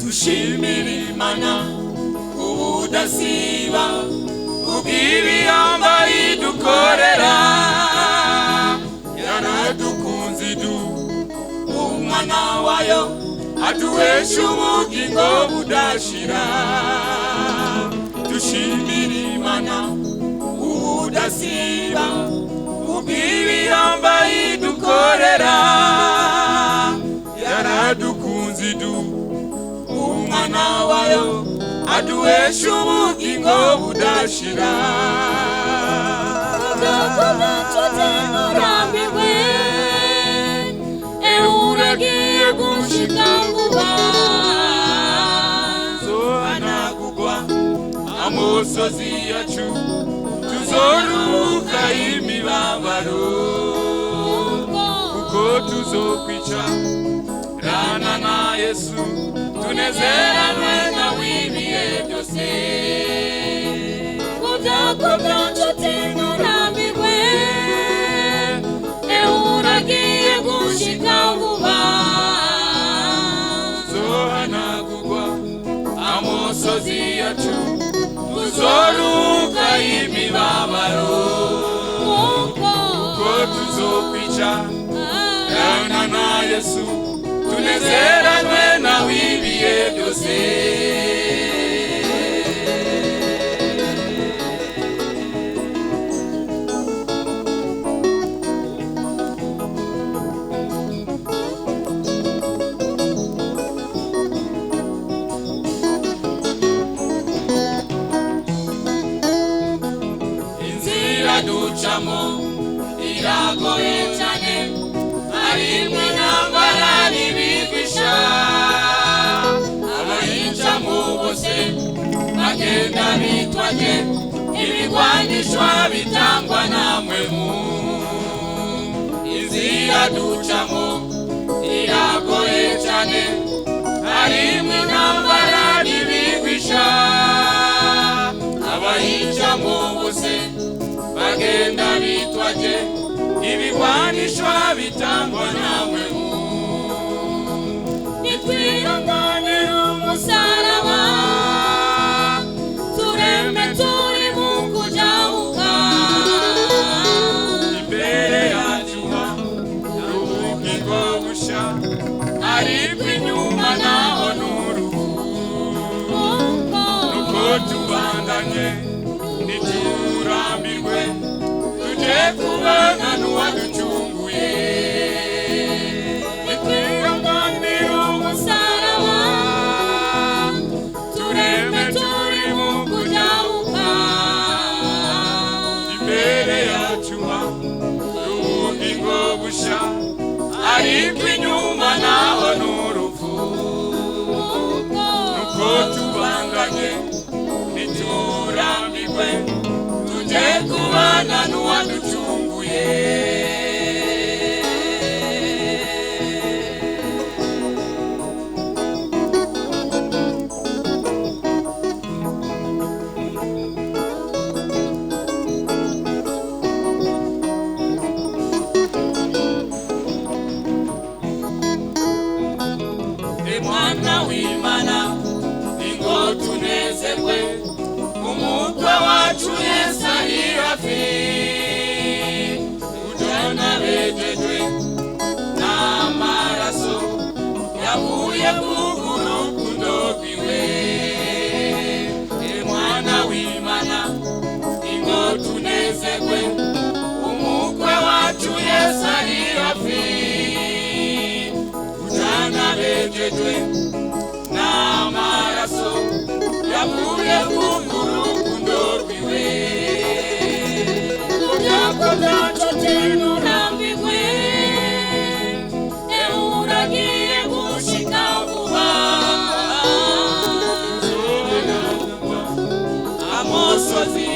Dushimira Imana ubudasiba ubw'ibiyamba idukorera, yaradukunze umwana wayo aduhesha ubugingo budashira. Dushimira Imana ubudasiba ubw'ibiyamba idukorera, yaradukunze umwana wayo aduhesha ubugingo budashira. Uragiye gushika vuba, zohanagurwa amosozi yacu, tuzoruhuka imibabaro, kuko tuzokwicarana na Yesu, tunezeranwe nawe ibihe byose. Kubyakubyo nshuti nturambirwe, uragiye gushika vuba, zohanagurwa amosozi yacu, tuzoruhuka imibabaro, kuko tuzokwicarana na Yesu, tunezeranwe nawe ibihe byose. Inzira ducamo iragoye cyane, harimwe n'intambara n'ibigwisha, abayicamo bose bagenda bitwaje ibigwanishwa bitangwa namwe. Inzira ducamo iragoye cyane, harimwe n'intambara n'ibigwisha, abayicamo bose bagenda bitwaje ibigwanishwa bitangwa nawe. Nitwihanganira umusaraba, turembe turi mu kujabuka, imbere yacu hari ubugingo busha, ariko inyuma naho n'urupfu. Nuko tubandanye ntiturambirwe, tuje kubana n'uwaducunguye. Nitwihanganira umusaraba, turembe turi mu kujabuka, imbere yacu hari ubugingo busha, ariko inyuma naho n'urupfu. Nuko tubanganye ntiturambirwe, tuje kubana n'uwaducunguye. Mwana w'Imana ingo tunezerwe, umukwe wacu Yesu ari hafi, ujana bejejwe n'amaraso yavuye ku rukundo rwiwe. Mwana w'Imana ingo tunezerwe, umukwe wacu Yesu ari hafi, ujana bejejwe n'amaraso yavuye ku rukundo rwiwe. Kubyakubyo nshuti nturambirwe, uragiye gushika vuba, zohanagurwa amosozi